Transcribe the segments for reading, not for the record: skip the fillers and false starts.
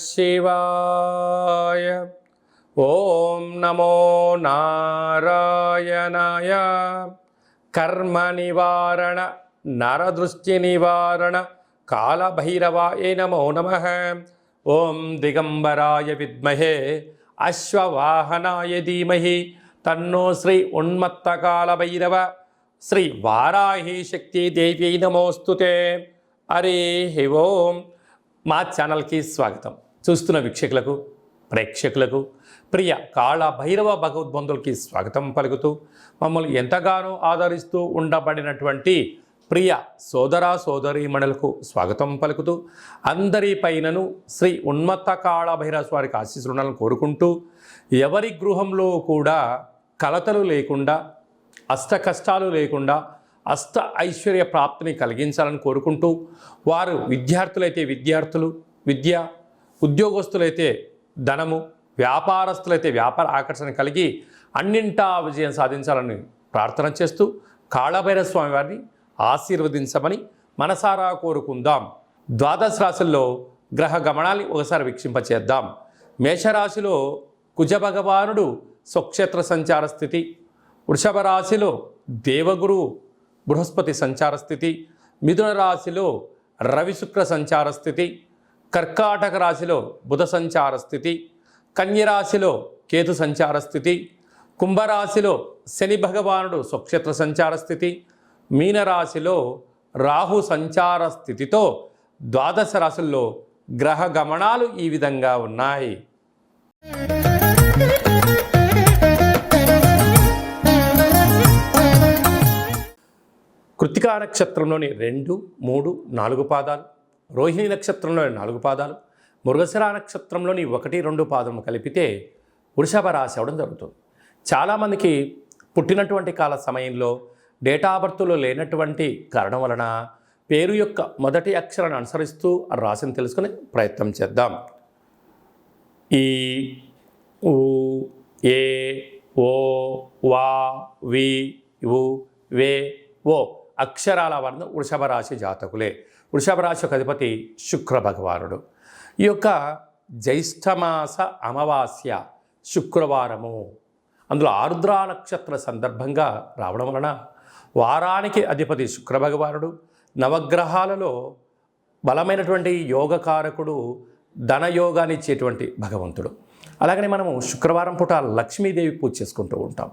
శివాయ. ఓం నమో నారాయణాయ. కర్మ నివారణ నరదృష్టి నివారణ కాళభైరవాయ నమో నమః. ఓం దిగంబరాయ విద్మహే అశ్వవాహనాయ ధీమహి తన్నో శ్రీ ఉన్మత్త కాళభైరవ శ్రీ వారాహి శక్తి దేవ్యై నమోస్తుతే. హరి ఓం. మా ఛానల్కి స్వాగతం. చూస్తున్న వీక్షకులకు ప్రేక్షకులకు ప్రియ కాళభైరవ భగవద్బంధులకి స్వాగతం పలుకుతూ మమ్మల్ని ఎంతగానో ఆదరిస్తూ ఉండబడినటువంటి ప్రియ సోదర సోదరీమణులకు స్వాగతం పలుకుతూ అందరిపైనను శ్రీ ఉన్మత్త కాళభైరవ స్వారికి ఆశీస్సులను కోరుకుంటూ ఎవరి గృహంలో కూడా కలతలు లేకుండా అష్ట కష్టాలు లేకుండా అష్ట ఐశ్వర్య ప్రాప్తిని కలిగించాలని కోరుకుంటూ వారు విద్యార్థులైతే విద్యార్థులు విద్య, ఉద్యోగస్తులైతే ధనము, వ్యాపారస్తులైతే వ్యాపార ఆకర్షణ కలిగి అన్నింటా విజయం సాధించాలని ప్రార్థన చేస్తూ కాళభైరవ స్వామి వారిని ఆశీర్వదించమని మనసారా కోరుకుందాం. ద్వాదశ రాశుల్లో గ్రహ గమనాన్ని ఒకసారి వీక్షింపచేద్దాం. మేషరాశిలో కుజ భగవానుడు స్వక్షేత్ర సంచార స్థితి, వృషభ రాశిలో దేవగురు బృహస్పతి సంచార స్థితి, మిథున రాశిలో రవి శుక్ర సంచార స్థితి, కర్కాటక రాశిలో బుధ సంచార స్థితి, కన్యరాశిలో కేతు సంచార స్థితి, కుంభరాశిలో శని భగవానుడు స్వక్షేత్ర సంచార స్థితి, మీనరాశిలో రాహు సంచార స్థితితో ద్వాదశ రాశుల్లో గ్రహ గమనాలు ఈ విధంగా ఉన్నాయి. కృత్తికా నక్షత్రంలోని 2, 3, 4 పాదాలు, రోహిణి నక్షత్రంలోని 4 పాదాలు, మృగశిర నక్షత్రంలోని 1, 2 పాదము కలిపితే వృషభ రాశి అవడం జరుగుతుంది. చాలామందికి పుట్టినటువంటి కాల సమయంలో డేటా బర్త్లో లేనటువంటి కారణం వలన పేరు యొక్క మొదటి అక్షరాన్ని అనుసరిస్తూ ఆ రాశిని తెలుసుకునే ప్రయత్నం చేద్దాం. ఈ, ఊ, ఏ, ఓ, వా, వి, ఉ, వే, ఓ అక్షరాల వర్ణం వృషభ రాశి జాతకులే. వృషభ రాశి యొక్క అధిపతి శుక్ర భగవానుడు. ఈ యొక్క జ్యేష్ఠమాస అమావాస్య శుక్రవారము, అందులో ఆరుద్ర నక్షత్ర సందర్భంగా రావడం వలన వారానికి అధిపతి శుక్ర భగవానుడు, నవగ్రహాలలో బలమైనటువంటి యోగకారకుడు, ధనయోగాన్ని ఇచ్చేటువంటి భగవంతుడు. అలాగనే మనము శుక్రవారం పూట లక్ష్మీదేవి పూజ చేసుకుంటూ ఉంటాం.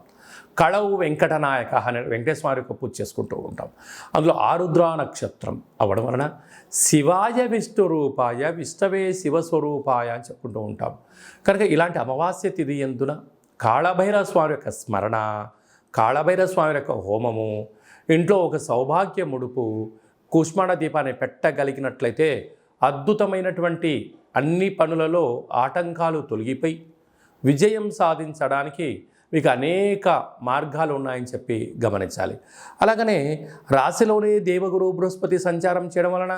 కళవు వెంకటనాయక అనే వెంకటేశ్వర యొక్క పూజ చేసుకుంటూ ఉంటాం. అందులో ఆరుద్ర నక్షత్రం అవ్వడం వలన శివాయ విష్ణు రూపాయ విష్ణవే శివస్వరూపాయ అని చెప్పుకుంటూ ఉంటాం. కనుక ఇలాంటి అమావాస్య తిథి యందున కాళభైరవ స్వామి యొక్క స్మరణ, కాళభైరవ స్వామి యొక్క హోమము, ఇంట్లో ఒక సౌభాగ్య ముడుపు, కుష్మాండ దీపాన్ని పెట్టగలిగినట్లయితే అద్భుతమైనటువంటి అన్ని పనులలో ఆటంకాలు తొలగిపోయి విజయం సాధించడానికి మీకు అనేక మార్గాలు ఉన్నాయని చెప్పి గమనించాలి. అలాగనే రాశిలోనే దేవగురు బృహస్పతి సంచారం చేయడం వలన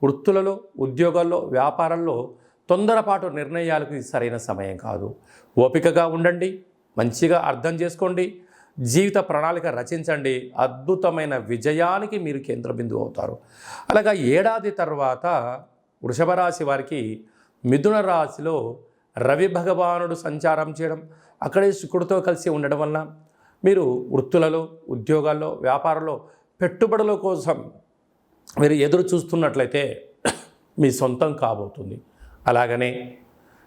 వృత్తులలో, ఉద్యోగాల్లో, వ్యాపారాల్లో తొందరపాటు నిర్ణయాలకు ఇది సరైన సమయం కాదు. ఓపికగా ఉండండి, మంచిగా అర్థం చేసుకోండి, జీవిత ప్రణాళిక రచించండి. అద్భుతమైన విజయానికి మీరు కేంద్ర బిందువు అవుతారు. అలాగా ఏడాది తర్వాత వృషభ రాశి వారికి మిథున రాశిలో రవి భగవానుడు సంచారం చేయడం, అక్కడే శుక్రుడితో కలిసి ఉండడం వలన మీరు వృత్తులలో, ఉద్యోగాల్లో, వ్యాపారంలో పెట్టుబడుల కోసం మీరు ఎదురు చూస్తున్నట్లయితే మీ సొంతం కాబోతుంది. అలాగనే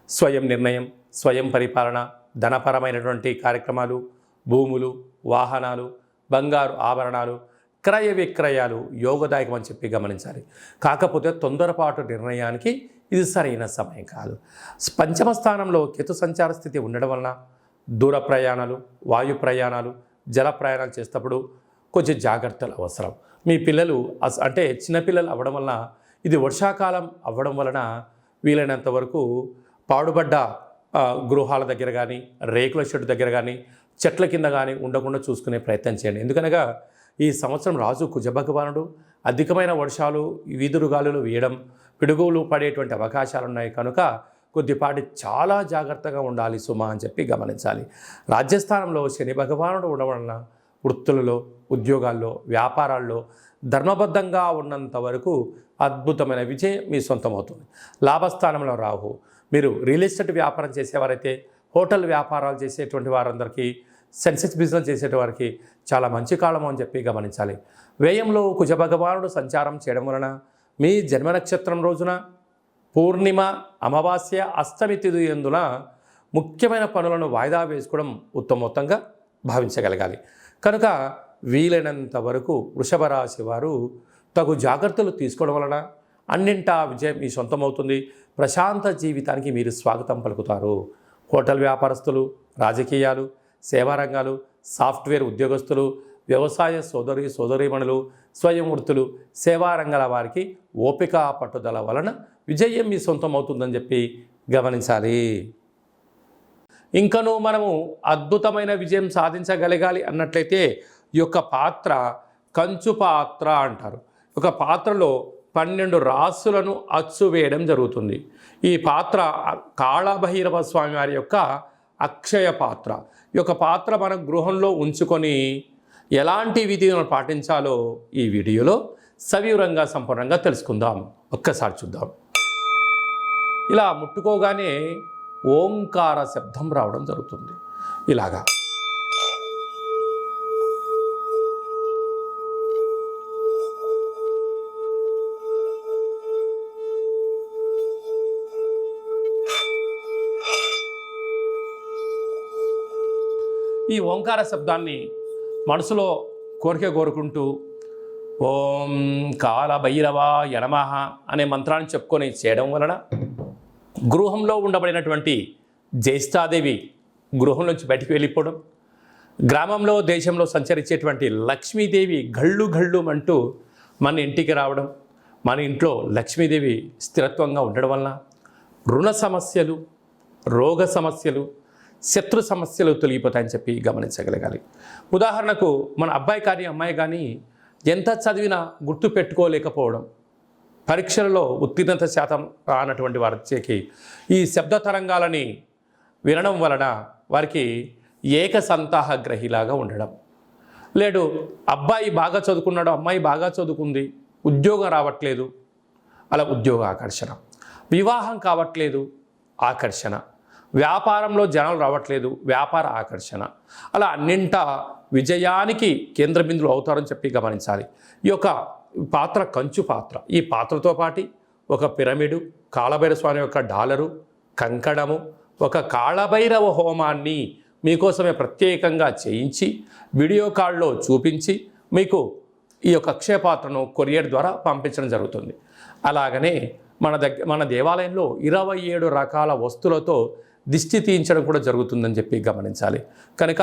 స్వయం నిర్ణయం, స్వయం పరిపాలన, ధనపరమైనటువంటి కార్యక్రమాలు, భూములు, వాహనాలు, బంగారు ఆభరణాలు, క్రయ విక్రయాలు యోగదాయకం అని చెప్పి గమనించాలి. కాకపోతే తొందరపాటు నిర్ణయానికి ఇది సరైన సమయం కాదు. పంచమ స్థానంలో కేతు సంచార స్థితి ఉండడం వలన దూర ప్రయాణాలు, వాయు ప్రయాణాలు, జల ప్రయాణాలు చేసేటప్పుడు కొంచెం జాగ్రత్తలు అవసరం. మీ పిల్లలు అంటే చిన్నపిల్లలు అవ్వడం వలన, ఇది వర్షాకాలం అవ్వడం వలన వీలైనంత వరకు పాడుబడ్డ గృహాల దగ్గర కానీ, రేకుల షెడ్ దగ్గర కానీ, చెట్ల కింద కానీ ఉండకుండా చూసుకునే ప్రయత్నం చేయండి. ఎందుకనగా ఈ సంవత్సరం రాజు కుజ భగవానుడు అధికమైన వర్షాలు, వీదురుగాలులు వేయడం, పిడుగులు పడేటువంటి అవకాశాలు ఉన్నాయి. కనుక కొద్దిపాటి చాలా జాగ్రత్తగా ఉండాలి సుమా అని చెప్పి గమనించాలి. రాజ్యస్థానంలో శని భగవానుడు ఉండడం వలన వృత్తులలో, ఉద్యోగాల్లో, వ్యాపారాల్లో ధర్మబద్ధంగా ఉన్నంత వరకు అద్భుతమైన విజయం మీ సొంతమవుతుంది. లాభస్థానంలో రాహు, మీరు రియల్ ఎస్టేట్ వ్యాపారం చేసేవారైతే, హోటల్ వ్యాపారాలు చేసేటువంటి వారందరికీ, సెన్సెక్స్ బిజినెస్ చేసేటి వారికి చాలా మంచి కాలం అని చెప్పి గమనించాలి. వ్యయంలో కుజ భగవానుడు సంచారం చేయడం వలన మీ జన్మ నక్షత్రం రోజున పూర్ణిమ, అమావాస్య, అష్టమి తిథి యందున ముఖ్యమైన పనులను వాయిదా వేసుకోవడం ఉత్తమోత్తంగా భావించగలగాలి. కనుక వీలైనంత వరకు వృషభ రాశి వారు తగు జాగ్రత్తలు తీసుకోవడం వలన అన్నింటా విజయం మీ సొంతమవుతుంది. ప్రశాంత జీవితానికి మీరు స్వాగతం పలుకుతారు. హోటల్ వ్యాపారస్తులు, రాజకీయాలు, సేవా రంగాలు, సాఫ్ట్వేర్ ఉద్యోగస్తులు, వ్యవసాయ సోదరీమణులు, స్వయం వృత్తులు, సేవా రంగాల వారికి ఓపిక పట్టుదల వలన విజయం మీ సొంతమవుతుందని చెప్పి గమనించాలి. ఇంకనూ మనము అద్భుతమైన విజయం సాధించగలగాలి అన్నట్లయితే ఈ యొక్క పాత్ర కంచు పాత్ర అంటారు. ఒక పాత్రలో 12 రాసులను అచ్చు వేయడం జరుగుతుంది. ఈ పాత్ర కాళభైరవ స్వామి వారి యొక్క అక్షయ పాత్ర. ఈ యొక్క పాత్ర మన గృహంలో ఉంచుకొని ఎలాంటి విధిని పాటించాలో ఈ వీడియోలో సవివరంగా సంపూర్ణంగా తెలుసుకుందాం. ఒక్కసారి చూద్దాం. ఇలా ముట్టుకోగానే ఓంకార శబ్దం రావడం జరుగుతుంది. ఇలాగా ఈ ఓంకార శబ్దాన్ని మనసులో కోరుకుంటూ ఓం కాళభైరవాయ నమః అనే మంత్రాన్ని చెప్పుకొని చేయడం వలన గృహంలో ఉండబడినటువంటి జ్యేష్ఠాదేవి గృహం నుంచి బయటికి వెళ్ళిపోవడం, గ్రామంలో దేశంలో సంచరించేటువంటి లక్ష్మీదేవి గళ్ళు అంటూ మన ఇంటికి రావడం, మన ఇంట్లో లక్ష్మీదేవి స్థిరత్వంగా ఉండడం వలన రుణ సమస్యలు, రోగ సమస్యలు, శత్రు సమస్యలు తొలగిపోతాయని చెప్పి గమనించగలగాలి. ఉదాహరణకు మన అబ్బాయి కానీ అమ్మాయి కానీ ఎంత చదివినా గుర్తు పెట్టుకోలేకపోవడం, పరీక్షలలో ఉత్తీర్ణత శాతం రానటువంటి వారికి ఈ శబ్ద తరంగాలని వినడం వలన వారికి ఏకసంతాహ గ్రహిలాగా ఉండడం, లేడు అబ్బాయి బాగా చదువుకున్నాడు, అమ్మాయి బాగా చదువుకుంది, ఉద్యోగం రావట్లేదు, అలా ఉద్యోగ ఆకర్షణ, వివాహం కావట్లేదు ఆకర్షణ, వ్యాపారంలో జనాలు రావట్లేదు వ్యాపార ఆకర్షణ, అలా అన్నింటా విజయానికి కేంద్ర బిందువులు అవుతారని చెప్పి గమనించాలి. ఈ యొక్క పాత్ర కంచు పాత్ర. ఈ పాత్రతో పాటు ఒక పిరమిడు, కాళభైరవ స్వామి యొక్క డాలరు, కంకణము, ఒక కాళభైరవ హోమాన్ని మీకోసమే ప్రత్యేకంగా చేయించి వీడియో కాల్లో చూపించి మీకు ఈ యొక్క అక్షయ పాత్రను కొరియర్ ద్వారా పంపించడం జరుగుతుంది. అలాగనే మన దేవాలయంలో 27 రకాల వస్తువులతో దిష్టి తీయించడం కూడా జరుగుతుందని చెప్పి గమనించాలి. కనుక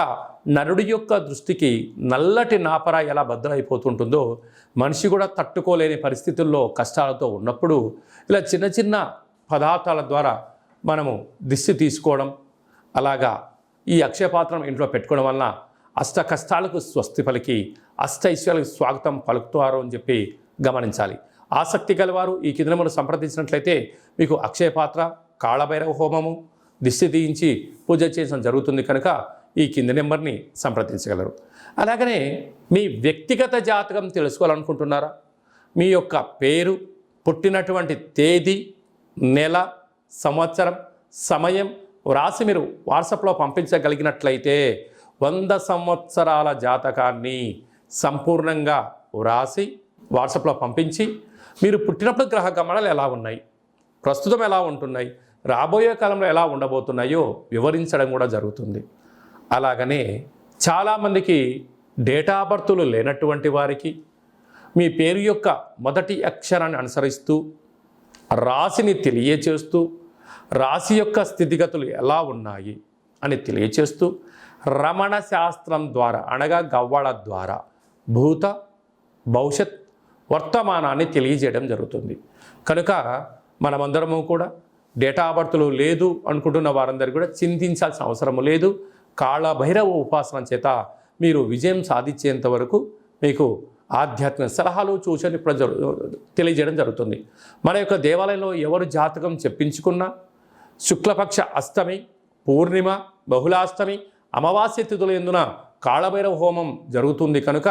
నరుడి యొక్క దృష్టికి నల్లటి నాపర ఎలా బద్దలైపోతుంటుందో మనిషి కూడా తట్టుకోలేని పరిస్థితుల్లో కష్టాలతో ఉన్నప్పుడు ఇలా చిన్న చిన్న పదార్థాల ద్వారా మనము దిష్టి తీసుకోవడం, అలాగా ఈ అక్షయపాత్రం ఇంట్లో పెట్టుకోవడం వలన అష్ట కష్టాలకు స్వస్తి పలికి అష్ట ఐశ్వర్యాలకు స్వాగతం పలుకుతారు అని చెప్పి గమనించాలి. ఆసక్తి గలవారు ఈ కింద మనం సంప్రదించినట్లయితే మీకు అక్షయపాత్ర, కాళభైరవ హోమము, దిష్టి తీయించి పూజ చేయడం జరుగుతుంది. కనుక ఈ కింది నెంబర్ని సంప్రదించగలరు. అలాగనే మీ వ్యక్తిగత జాతకం తెలుసుకోవాలనుకుంటున్నారా? మీ యొక్క పేరు, పుట్టినటువంటి తేదీ, నెల, సంవత్సరం, సమయం వ్రాసి మీరు వాట్సాప్లో పంపించగలిగినట్లయితే 100 సంవత్సరాల జాతకాన్ని సంపూర్ణంగా వ్రాసి వాట్సాప్లో పంపించి మీరు పుట్టినప్పుడు గ్రహ గమనాలు ఎలా ఉన్నాయి, ప్రస్తుతం ఎలా ఉంటున్నాయి, రాబోయే కాలంలో ఎలా ఉండబోతున్నాయో వివరించడం కూడా జరుగుతుంది. అలాగనే చాలామందికి డేటా బర్తులు లేనటువంటి వారికి మీ పేరు యొక్క మొదటి అక్షరాన్ని అనుసరిస్తూ రాశిని తెలియచేస్తూ రాశి యొక్క స్థితిగతులు ఎలా ఉన్నాయి అని తెలియచేస్తూ రమణ శాస్త్రం ద్వారా అనగా గవ్వళ ద్వారా భూత భవిష్యత్ వర్తమానాన్ని తెలియజేయడం జరుగుతుంది. కనుక మనమందరము కూడా డేటా బర్తులు లేదు అనుకుంటున్న వారందరూ కూడా చింతించాల్సిన అవసరం లేదు. కాళభైరవ ఉపాసన చేత మీరు విజయం సాధించేంత వరకు మీకు ఆధ్యాత్మిక సలహాలు సూచనలు తెలియజేయడం జరుగుతుంది. మన యొక్క దేవాలయంలో ఎవరు జాతకం చెప్పించుకున్నా శుక్లపక్ష అష్టమి, పూర్ణిమ, బహుళాష్టమి, అమావాస్య తిథుల యందున కాళభైరవ హోమం జరుగుతుంది. కనుక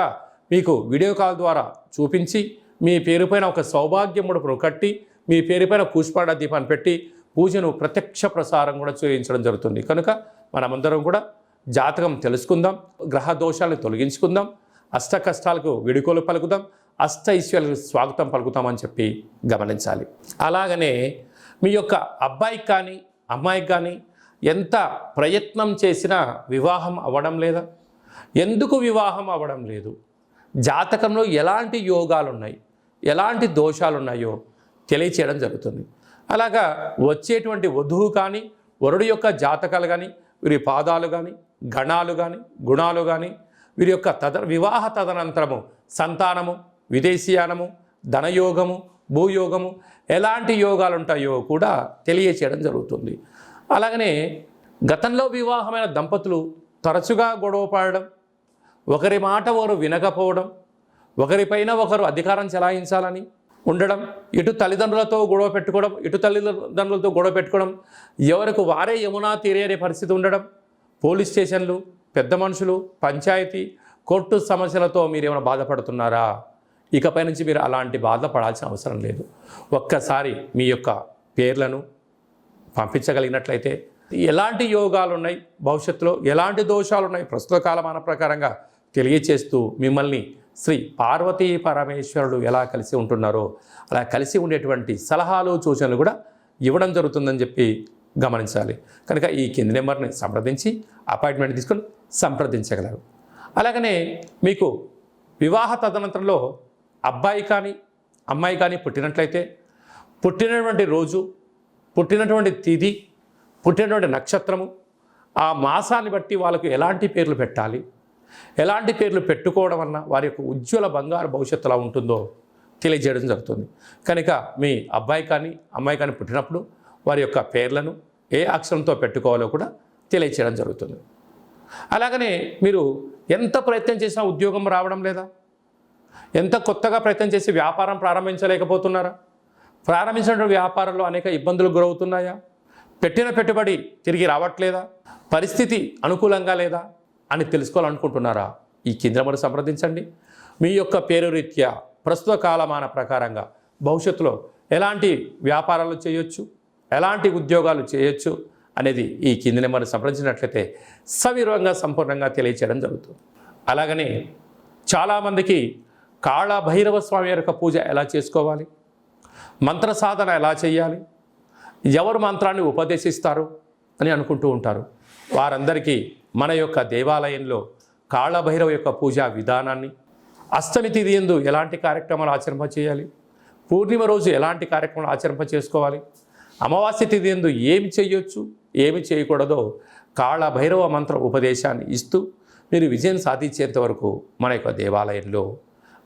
మీకు వీడియో కాల్ ద్వారా చూపించి మీ పేరుపైన ఒక సౌభాగ్య ముడుపును కట్టి మీ పేరుపైన కూష్పాడ దీపాన్ని పెట్టి పూజను ప్రత్యక్ష ప్రసారం కూడా చేయించడం జరుగుతుంది. కనుక మనమందరం కూడా జాతకం తెలుసుకుందాం, గ్రహ దోషాలను తొలగించుకుందాం, అష్ట కష్టాలకు విడుకోలు పలుకుదాం, అష్ట ఐశ్వర్యాలకు స్వాగతం పలుకుతామని చెప్పి గమనించాలి. అలాగనే మీ యొక్క అబ్బాయికి కానీ అమ్మాయికి కానీ ఎంత ప్రయత్నం చేసినా వివాహం అవ్వడం లేదా? ఎందుకు వివాహం అవ్వడం లేదు? జాతకంలో ఎలాంటి యోగాలు ఉన్నాయి, ఎలాంటి దోషాలు ఉన్నాయో తెలియచేయడం జరుగుతుంది. అలాగా వచ్చేటువంటి వధువు కానీ వరుడు యొక్క జాతకాలు కానీ వీరి పాదాలు కానీ గణాలు కానీ గుణాలు కానీ వీరి యొక్క వివాహ తదనంతరము సంతానము, విదేశీయానము, ధనయోగము, భూయోగము ఎలాంటి యోగాలు ఉంటాయో కూడా తెలియచేయడం జరుగుతుంది. అలాగనే గతంలో వివాహమైన దంపతులు తరచుగా గొడవ పడడం, ఒకరి మాట ఒకరు వినకపోవడం, ఒకరిపైన ఒకరు అధికారం చెలాయించాలని ఉండడం, ఇటు తల్లిదండ్రులతో గొడవ పెట్టుకోవడం, ఇటు తల్లిదండ్రులతో గొడవ పెట్టుకోవడం, ఎవరికి వారే యమునా తీరే అనే పరిస్థితి ఉండడం, పోలీస్ స్టేషన్లు, పెద్ద మనుషులు, పంచాయతీ, కోర్టు సమస్యలతో మీరు ఏమైనా బాధపడుతున్నారా? ఇకపై నుంచి మీరు అలాంటి బాధపడాల్సిన అవసరం లేదు. ఒక్కసారి మీ యొక్క పేర్లను పంపించగలిగినట్లయితే ఎలాంటి యోగాలు ఉన్నాయి, భవిష్యత్తులో ఎలాంటి దోషాలు ఉన్నాయి ప్రస్తుత కాలమాన ప్రకారంగా తెలియచేస్తూ మిమ్మల్ని శ్రీ పార్వతీ పరమేశ్వరుడు ఎలా కలిసి ఉంటున్నారో అలా కలిసి ఉండేటువంటి సలహాలు సూచనలు కూడా ఇవ్వడం జరుగుతుందని చెప్పి గమనించాలి. కనుక ఈ కింది నెంబర్ని సంప్రదించి అపాయింట్మెంట్ తీసుకొని సంప్రదించగలరు. అలాగనే మీకు వివాహ తదనంతరంలో అబ్బాయి కానీ అమ్మాయి కానీ పుట్టినట్లయితే పుట్టినటువంటి రోజు, పుట్టినటువంటి తిథి, పుట్టినటువంటి నక్షత్రము, ఆ మాసాన్ని బట్టి వాళ్ళకు ఎలాంటి పేర్లు పెట్టాలి, ఎలాంటి పేర్లు పెట్టుకోవడం వలన వారి యొక్క ఉజ్వల బంగారు భవిష్యత్తు ఎలా ఉంటుందో తెలియజేయడం జరుగుతుంది. కనుక మీ అబ్బాయి కానీ అమ్మాయి కానీ పుట్టినప్పుడు వారి యొక్క పేర్లను ఏ అక్షరంతో పెట్టుకోవాలో కూడా తెలియచేయడం జరుగుతుంది. అలాగనే మీరు ఎంత ప్రయత్నం చేసినా ఉద్యోగం రావడం లేదా? ఎంత కొత్తగా ప్రయత్నం చేసి వ్యాపారం ప్రారంభించలేకపోతున్నారా? ప్రారంభించిన వ్యాపారంలో అనేక ఇబ్బందులు గురవుతున్నాయా? పెట్టిన పెట్టుబడి తిరిగి రావట్లేదా? పరిస్థితి అనుకూలంగా లేదా అని తెలుసుకోవాలనుకుంటున్నారా? ఈ కింద నెంబర్ సంప్రదించండి. మీ యొక్క పేరు రీత్యా ప్రస్తుత కాలమాన ప్రకారంగా భవిష్యత్తులో ఎలాంటి వ్యాపారాలు చేయొచ్చు, ఎలాంటి ఉద్యోగాలు చేయొచ్చు అనేది ఈ కింది నెంబర్ని సంప్రదించినట్లయితే సవివరంగా సంపూర్ణంగా తెలియచేయడం జరుగుతుంది. అలాగనే చాలామందికి కాళభైరవ స్వామి యొక్క పూజ ఎలా చేసుకోవాలి, మంత్ర సాధన ఎలా చేయాలి, ఎవరు మంత్రాన్ని ఉపదేశిస్తారు అని అనుకుంటూ ఉంటారు. వారందరికీ మన యొక్క దేవాలయంలో కాళభైరవ యొక్క పూజా విధానాన్ని, అష్టమి తిథి యందు ఎలాంటి కార్యక్రమాలు ఆచరింప చేయాలి, పూర్ణిమ రోజు ఎలాంటి కార్యక్రమాలు ఆచరింప చేసుకోవాలి, అమావాస్య తిథి యందు ఏమి చేయొచ్చు, ఏమి చేయకూడదో కాళభైరవ మంత్ర ఉపదేశాన్ని ఇస్తూ మీరు విజయం సాధించేంత వరకు మన యొక్క దేవాలయంలో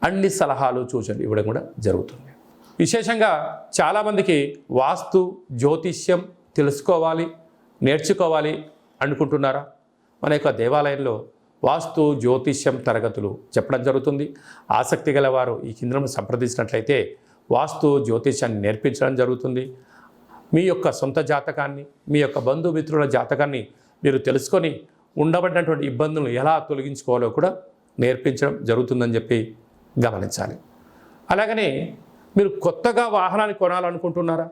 అన్ని సలహాలు సూచనలు ఇవ్వడం కూడా జరుగుతుంది. విశేషంగా చాలామందికి వాస్తు జ్యోతిష్యం తెలుసుకోవాలి, నేర్చుకోవాలి అనుకుంటున్నారా? మన యొక్క దేవాలయంలో వాస్తు జ్యోతిష్యం తరగతులు చెప్పడం జరుగుతుంది. ఆసక్తి గలవారు ఈ కింద సంప్రదించినట్లయితే వాస్తు జ్యోతిష్యాన్ని నేర్పించడం జరుగుతుంది. మీ యొక్క సొంత జాతకాన్ని, మీ యొక్క బంధుమిత్రుల జాతకాన్ని మీరు తెలుసుకొని ఉండబడినటువంటి ఇబ్బందులను ఎలా తొలగించుకోవాలో కూడా నేర్పించడం జరుగుతుందని చెప్పి గమనించాలి. అలాగనే మీరు కొత్తగా వాహనాన్ని కొనాలనుకుంటున్నారా?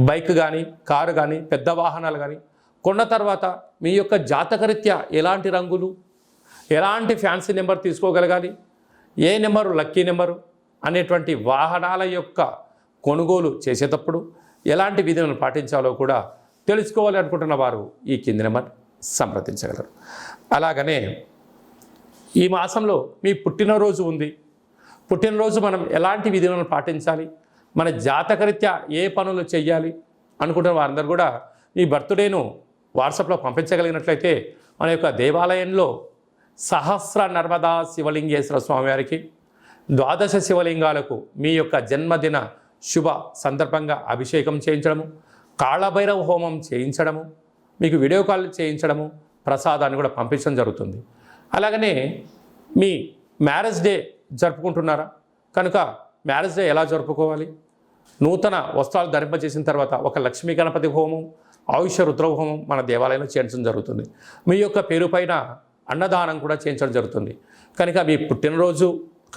బైక్ కానీ, కారు కానీ, పెద్ద వాహనాలు కానీ కొన్న తర్వాత మీ యొక్క జాతకరీత్యా ఎలాంటి రంగులు, ఎలాంటి ఫ్యాన్సీ నెంబర్ తీసుకోగలగాలి, ఏ నెంబరు లక్కీ నెంబరు అనేటువంటి వాహనాల యొక్క కొనుగోలు చేసేటప్పుడు ఎలాంటి విధులను పాటించాలో కూడా తెలుసుకోవాలి అనుకుంటున్న వారు ఈ కింది నెంబర్ సంప్రదించగలరు. అలాగనే ఈ మాసంలో మీ పుట్టినరోజు ఉంది. పుట్టినరోజు మనం ఎలాంటి విధులను పాటించాలి, మన జాతకరీత్యా ఏ పనులు చేయాలి అనుకుంటున్న వారందరూ కూడా ఈ బర్త్డేను వాట్సాప్లో పంపించగలిగినట్లయితే మన యొక్క దేవాలయంలో సహస్ర నర్మదా శివలింగేశ్వర స్వామివారికి 12 శివలింగాలకు మీ యొక్క జన్మదిన శుభ సందర్భంగా అభిషేకం చేయించడము, కాళభైరవ హోమం చేయించడము, మీకు వీడియో కాల్ చేయించడము, ప్రసాదాన్ని కూడా పంపించడం జరుగుతుంది. అలాగనే మీ మ్యారేజ్ డే జరుపుకుంటున్నారా? కనుక మ్యారేజ్ డే ఎలా జరుపుకోవాలి? నూతన వస్త్రాలు ధరింపజేసిన తర్వాత ఒక లక్ష్మీ గణపతి హోమం, ఆయుష రుద్ర హోమం మన దేవాలయంలో చేయించడం జరుగుతుంది. మీ యొక్క పేరు పైన అన్నదానం కూడా చేయించడం జరుగుతుంది. కనుక మీ పుట్టినరోజు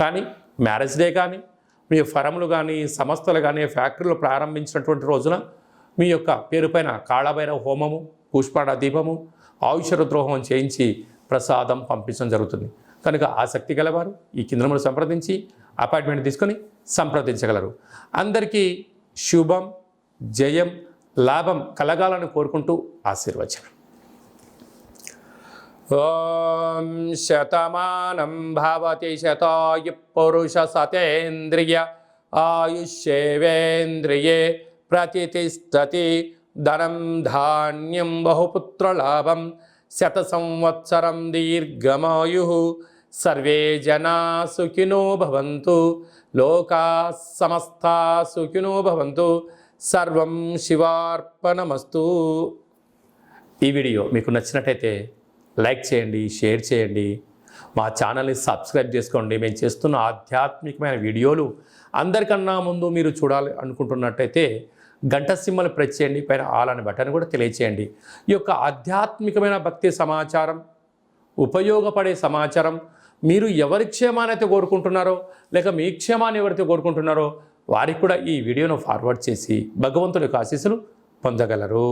కానీ, మ్యారేజ్ డే కానీ, మీ ఫరములు కానీ, సంస్థలు కానీ, ఫ్యాక్టరీలు ప్రారంభించినటువంటి రోజున మీ యొక్క పేరుపైన కాళభైరవ హోమము, పుష్పాడ దీపము, ఆయుష రుద్రోహం చేయించి ప్రసాదం పంపించడం జరుగుతుంది. కనుక ఆసక్తి గలవారు ఈ కింద సంప్రదించి అపాయింట్మెంట్ తీసుకొని సంప్రదించగలరు. అందరికీ శుభం, జయం, లాభం కలగాలని కోరుకుంటూ ఆశీర్వచనం. ఓం శతమానం భవతి శతాయు పురుష సతేంద్రియ ఆయుష్యేవేంద్రియే ప్రతిష్టతి. ధనం ధాన్యం బహుపుత్రలాభం శత సంవత్సరం దీర్ఘమాయు. సర్వే జనా సుఖినో భవంతు. లోకా సమస్తా సుఖినో భవంతు. సర్వం శివార్పణమస్తు. ఈ వీడియో మీకు నచ్చినట్టయితే లైక్ చేయండి, షేర్ చేయండి, మా ఛానల్ని సబ్స్క్రైబ్ చేసుకోండి. మేము చేస్తున్న ఆధ్యాత్మికమైన వీడియోలు అందరికన్నా ముందు మీరు చూడాలి అనుకుంటున్నట్టయితే గంట సింబల్ ప్రెస్ చేయండి, పైన ఆల్ అనే బటన్ కూడా తెలియచేయండి. ఈ యొక్క ఆధ్యాత్మికమైన భక్తి సమాచారం, ఉపయోగపడే సమాచారం మీరు ఎవరి క్షేమాన్ని అయితే కోరుకుంటున్నారో, లేక మీ క్షేమాన్ని ఎవరైతే కోరుకుంటున్నారో వారికి కూడా ఈ వీడియోను ఫార్వర్డ్ చేసి భగవంతుడి యొక్క ఆశీస్సులు పొందగలరు.